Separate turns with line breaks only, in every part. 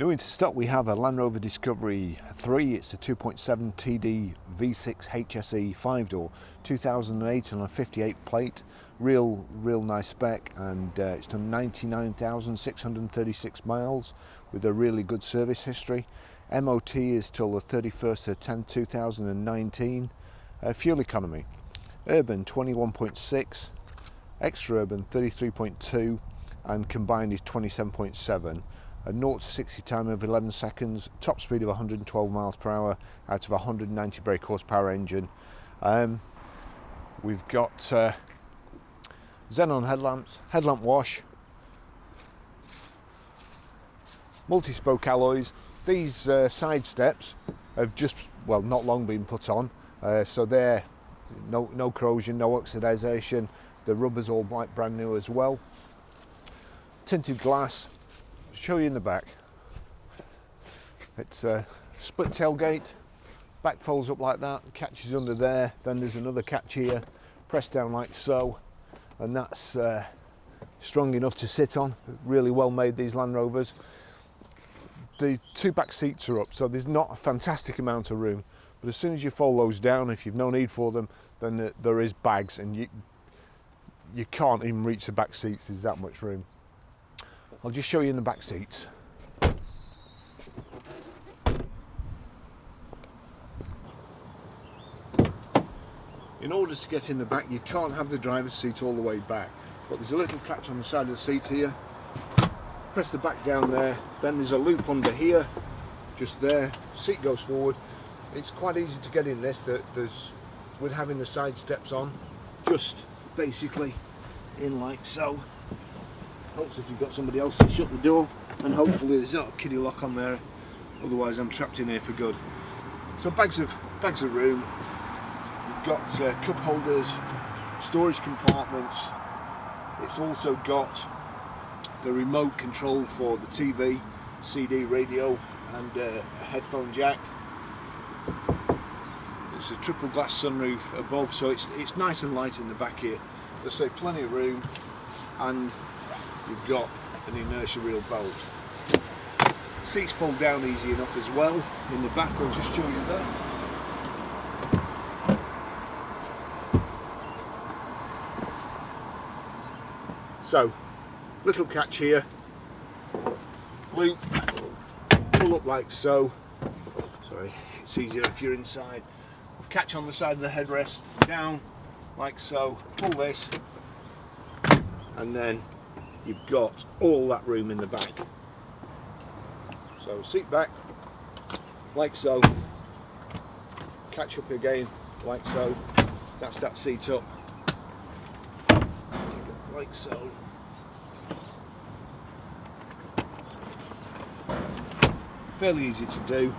New into stock we have a Land Rover Discovery 3. It's a 2.7 TD V6 HSE 5-door 2008 on a 58 plate. Real nice spec, and it's done 99,636 miles with a really good service history. MOT is till the 31st of 10 2019. Fuel economy: urban 21.6, extra urban 33.2, and combined is 27.7. A 0 to 60 time of 11 seconds, top speed of 112 miles per hour out of a 190 brake horsepower engine. We've got xenon headlamps, headlamp wash, multi-spoke alloys. These side steps have just, well, not long been put on, so they're no corrosion, no oxidization. The rubber's all brand new as well. Tinted glass. Show you in the back. It's a split tailgate, back folds up like that, catches under there, then there's another catch here, pressed down like so, and that's strong enough to sit on. Really well made, these Land Rovers. The two back seats are up, so there's not a fantastic amount of room, but as soon as you fold those down, if you've no need for them, then there is bags, and you can't even reach the back seats. There's that much room. I'll just show you in the back seats. In order to get in the back, you can't have the driver's seat all the way back, but there's a little catch on the side of the seat here. Press the back down there, then there's a loop under here, just there. Seat goes forward. It's quite easy to get in this. With having the side steps on, just basically in like so. Helps if you've got somebody else to shut the door, and hopefully there's not a kiddie lock on there, otherwise I'm trapped in here for good. So bags of room. You've got cup holders, storage compartments. It's also got the remote control for the TV, CD, radio, and a headphone jack. There's a triple glass sunroof above, so it's nice and light in the back here. There's plenty of room, and you've got an inertia wheel belt. Seats fold down easy enough as well in the back. I'll just show you that. So, little catch here, loop, pull up like so. Sorry, it's easier if you're inside. Catch on the side of the headrest, down like so, pull this, and then you've got all that room in the back. So seat back, like so, catch up again, like so, that's that seat up, like so. Fairly easy to do.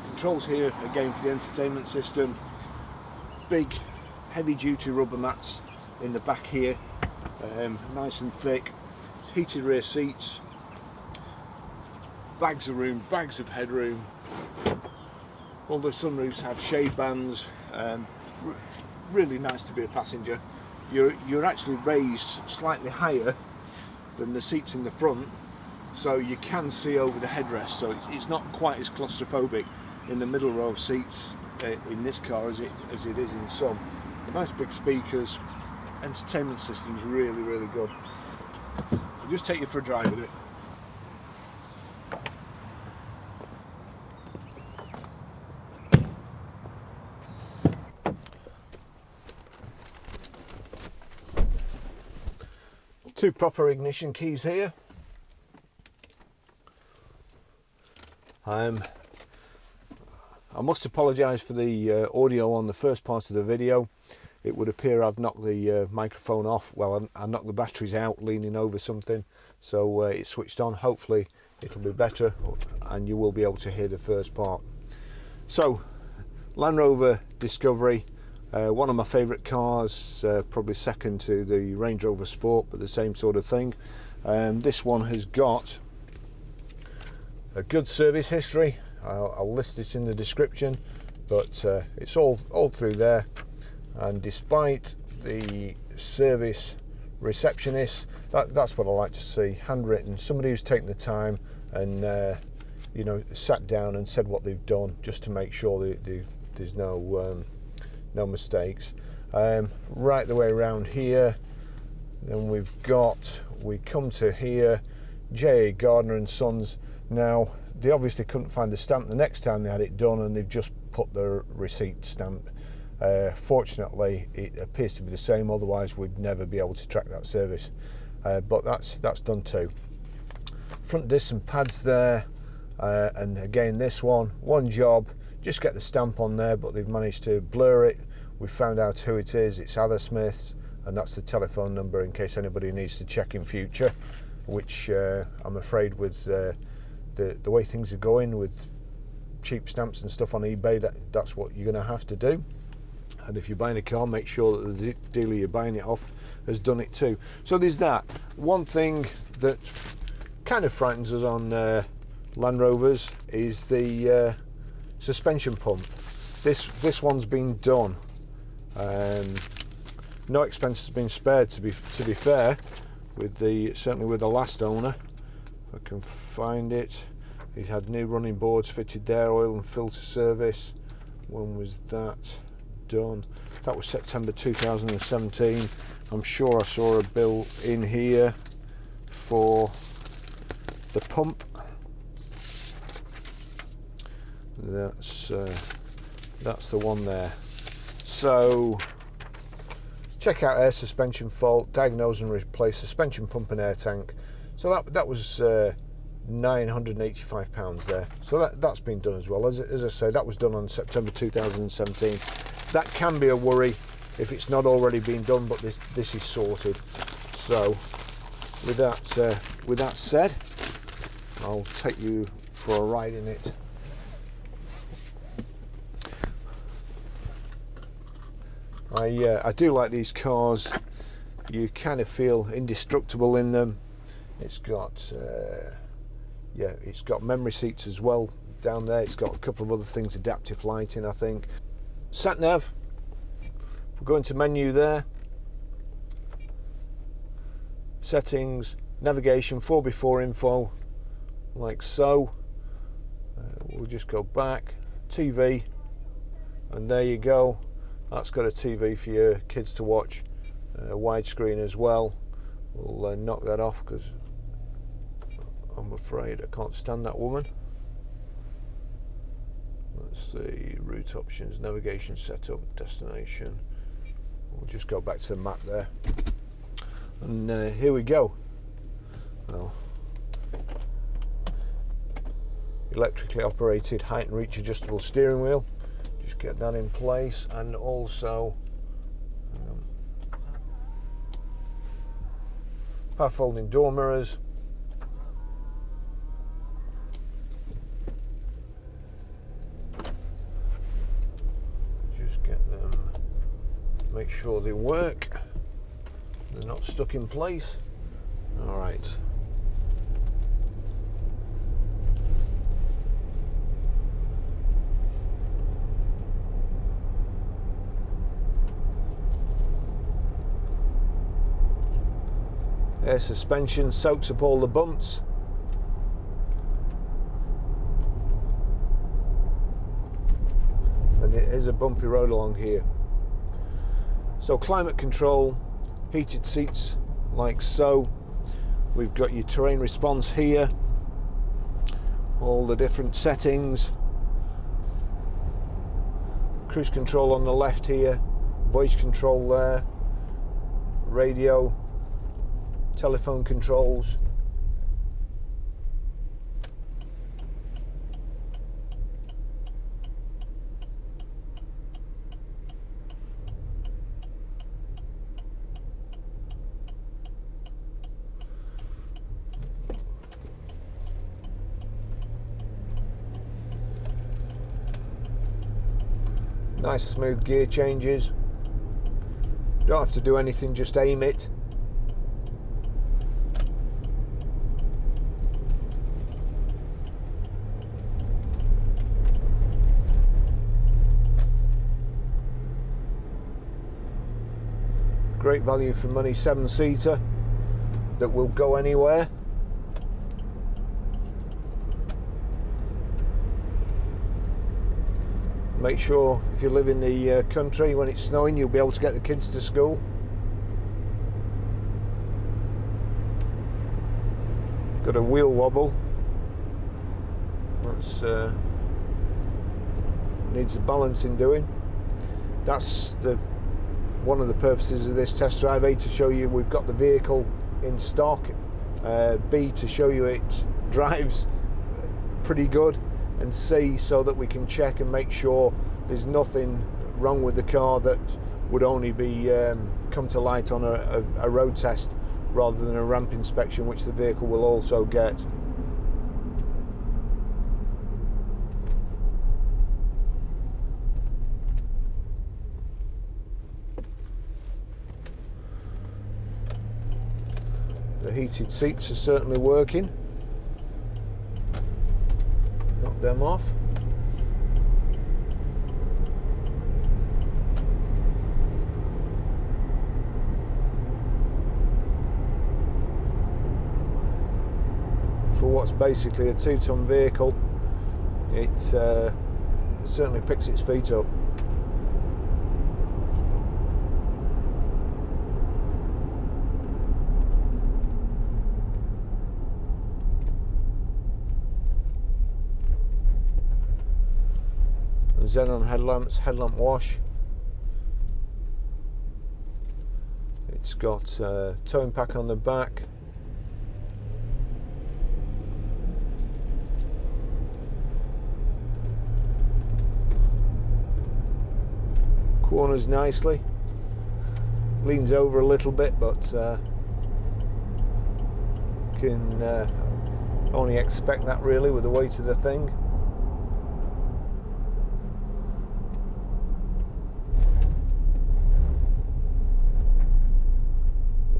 Controls here again for the entertainment system. Big heavy duty rubber mats in the back here, nice and thick. Heated rear seats, bags of room, bags of headroom. All the sunroofs have shade bands. Really nice to be a passenger. You're actually raised slightly higher than the seats in the front, so you can see over the headrest, so it's not quite as claustrophobic in the middle row of seats in this car as it is in some. Nice big speakers. Entertainment system's really good. I'll just take you for a drive with it. Two proper ignition keys here. I must apologise for the audio on the first part of the video. It would appear I've knocked the microphone off. Well, I knocked the batteries out leaning over something, so it's switched on. Hopefully it'll be better and you will be able to hear the first part. So, Land Rover Discovery, one of my favourite cars, probably second to the Range Rover Sport, but the same sort of thing. This one has got a good service history. I'll list it in the description, but it's all through there. And despite the service receptionist That's what I like to see, handwritten, somebody who's taken the time and you know, sat down and said what they've done, just to make sure that there's no mistakes. Right the way around here, then we come to here, J.A. Gardner and Sons. Now they obviously couldn't find the stamp the next time they had it done, and they've just put the receipt stamp. Fortunately, it appears to be the same, otherwise we'd never be able to track that service. But that's done too. Front discs and pads there, and again this one job, just get the stamp on there, but they've managed to blur it. We've found out who it is. It's Ada Smith's, and that's the telephone number in case anybody needs to check in future, which I'm afraid with the way things are going with cheap stamps and stuff on eBay, that's what you're going to have to do. And if you're buying a car, make sure that the dealer you're buying it off has done it too. So there's that. One thing that kind of frightens us on Land Rovers is the suspension pump. This one's been done. No expense has been spared, to be fair, certainly with the last owner. If I can find it, he had new running boards fitted there, oil and filter service. When was that done? That was September 2017. I'm sure I saw a bill in here for the pump. That's the one there. So check out air suspension fault, diagnose and replace suspension pump and air tank. So that was £985 there. So that's been done as well. As I say, that was done on September 2017. That can be a worry if it's not already been done, but this is sorted. So with that said, I'll take you for a ride in it. I do like these cars. You kind of feel indestructible in them. It's got it's got memory seats as well down there. It's got a couple of other things, adaptive lighting, I think. Sat nav. We're going to menu there. Settings, navigation, 4x4 info, like so. We'll just go back. TV, and there you go. That's got a TV for your kids to watch, widescreen as well. We'll knock that off because I'm afraid I can't stand that woman. Let's see, route options, navigation setup, destination. We'll just go back to the map there. And here we go. Well, electrically operated height and reach adjustable steering wheel. Just get that in place, and also power folding door mirrors. Just get them, make sure they work, they're not stuck in place. All right. Air suspension soaks up all the bumps. And it is a bumpy road along here. So climate control, heated seats like so. We've got your terrain response here, all the different settings. Cruise control on the left here, voice control there, radio, telephone controls. Nice smooth gear changes. Don't have to do anything, just aim it. Great value for money 7-seater. that will go anywhere. Make sure if you live in the country, when it's snowing, you'll be able to get the kids to school. Got a wheel wobble. That's needs a balancing doing. That's one of the purposes of this test drive. A, to show you we've got the vehicle in stock. B, to show you it drives pretty good. And C, so that we can check and make sure there's nothing wrong with the car that would only be come to light on a road test rather than a ramp inspection, which the vehicle will also get. The heated seats are certainly working. Knock them off. For what's basically a 2-ton vehicle, it certainly picks its feet up. Xenon headlamps, headlamp wash. It's got towing pack on the back. Corners nicely. Leans over a little bit, but can only expect that really with the weight of the thing.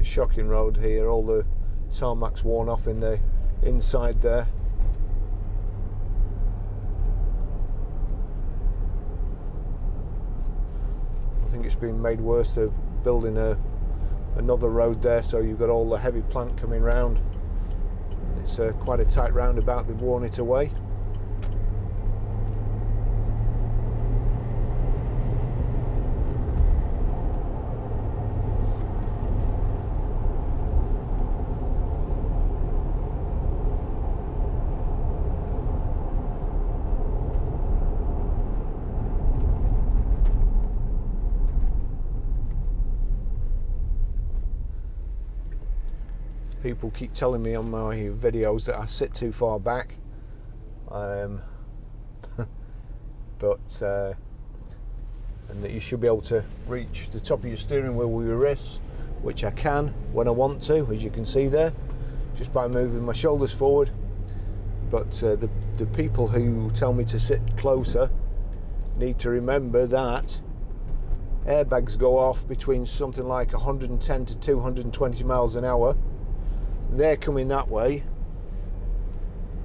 Shocking road here, all the tarmac's worn off in the inside there. I think it's been made worse of building another road there, so you've got all the heavy plant coming round. It's quite a tight roundabout, they've worn it away. People keep telling me on my videos that I sit too far back, but and that you should be able to reach the top of your steering wheel with your wrists, which I can when I want to, as you can see there, just by moving my shoulders forward. But the people who tell me to sit closer need to remember that airbags go off between something like 110 to 220 miles an hour. They're coming that way,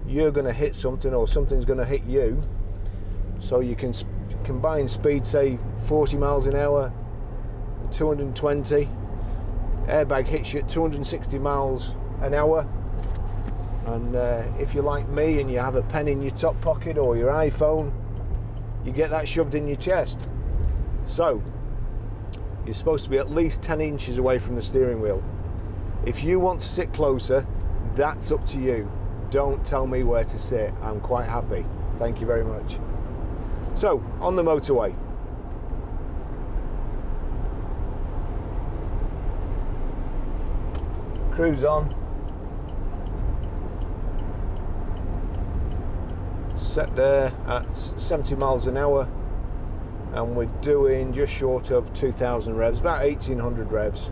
you're going to hit something or something's going to hit you, so you can combine speed, say 40 miles an hour, 220, airbag hits you at 260 miles an hour, and if you're like me and you have a pen in your top pocket or your iPhone, you get that shoved in your chest. So you're supposed to be at least 10 inches away from the steering wheel. If you want to sit closer, that's up to you. Don't tell me where to sit. I'm quite happy. Thank you very much. So, on the motorway. Cruise on. Set there at 70 miles an hour. And we're doing just short of 2,000 revs, about 1,800 revs.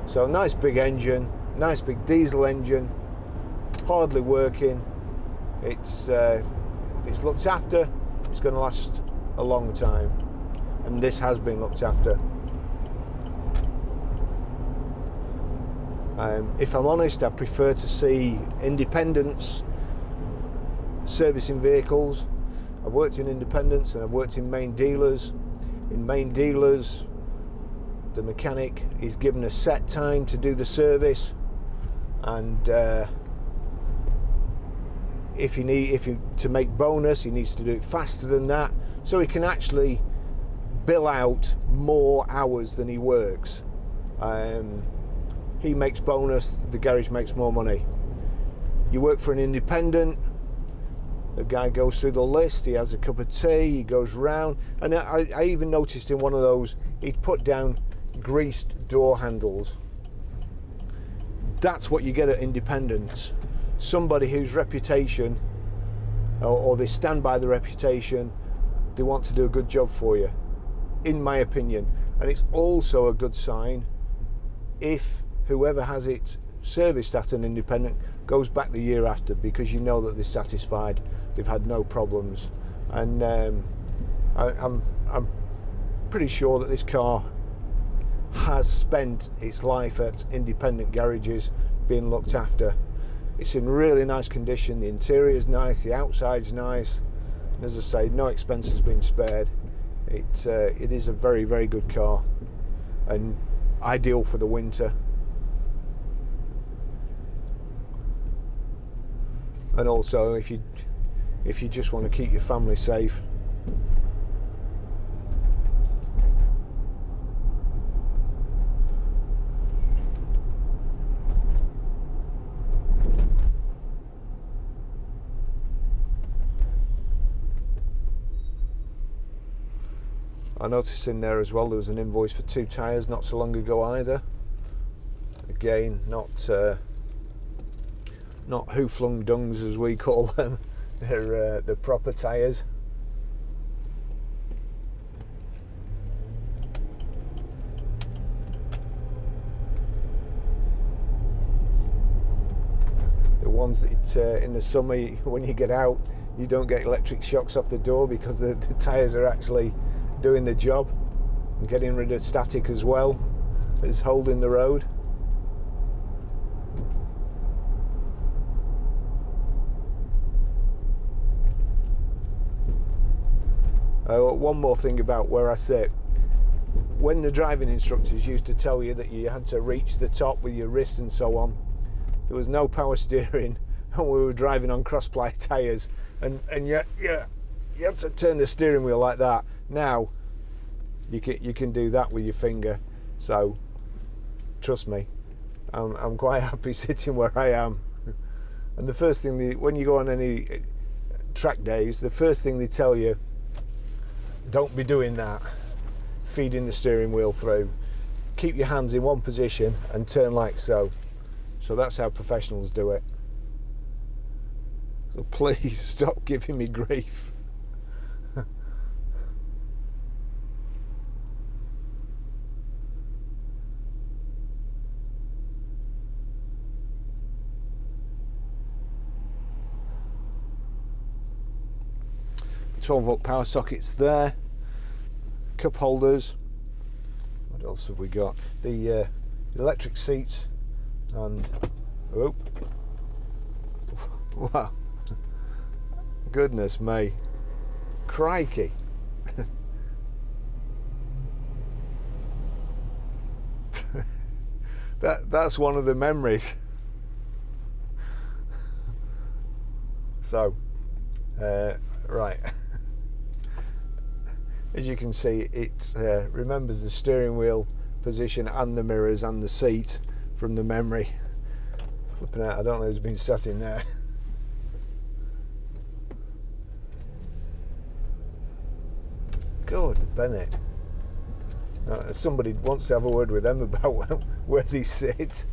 So nice big engine, nice big diesel engine, hardly working. It's if it's looked after, it's going to last a long time, and this has been looked after. If I'm honest, I prefer to see independents servicing vehicles. I've worked in independents and I've worked in main dealers. In main dealers, the mechanic is given a set time to do the service, and if to make bonus, he needs to do it faster than that, so he can actually bill out more hours than he works. He makes bonus, the garage makes more money. You work for an independent, the guy goes through the list, he has a cup of tea, he goes round, and I even noticed in one of those he'd put down greased door handles. That's what you get at independents. Somebody whose reputation, or they stand by the reputation, they want to do a good job for you, in my opinion. And it's also a good sign if whoever has it serviced at an independent goes back the year after, because you know that they're satisfied, they've had no problems. And I'm pretty sure that this car has spent its life at independent garages being looked after. It's in really nice condition, the interior is nice, the outside's nice, and as I say, no expense has been spared. It is a very, very good car and ideal for the winter. And also if you just want to keep your family safe. I noticed in there as well there was an invoice for 2 tyres not so long ago either. Again, not who-flung dungs as we call them. They're the proper tyres. The ones that in the summer when you get out you don't get electric shocks off the door because the tyres are actually doing the job and getting rid of static as well as holding the road. One more thing about where I sit. When the driving instructors used to tell you that you had to reach the top with your wrists and so on, there was no power steering and we were driving on cross-ply tyres, and you had to turn the steering wheel like that. Now you can do that with your finger, so trust me, I'm quite happy sitting where I am. And the first thing when you go on any track days, the first thing they tell you, don't be doing that, feeding the steering wheel through. Keep your hands in one position and turn like so. So that's how professionals do it. So please stop giving me grief. 12-volt power sockets there, cup holders. What else have we got? The electric seats, and oh, wow, goodness me, crikey. That's one of the memories. So right, as you can see, it remembers the steering wheel position and the mirrors and the seat from the memory. Flipping out, I don't know who's been sat in there. Good, Bennett. Somebody wants to have a word with them about where they sit.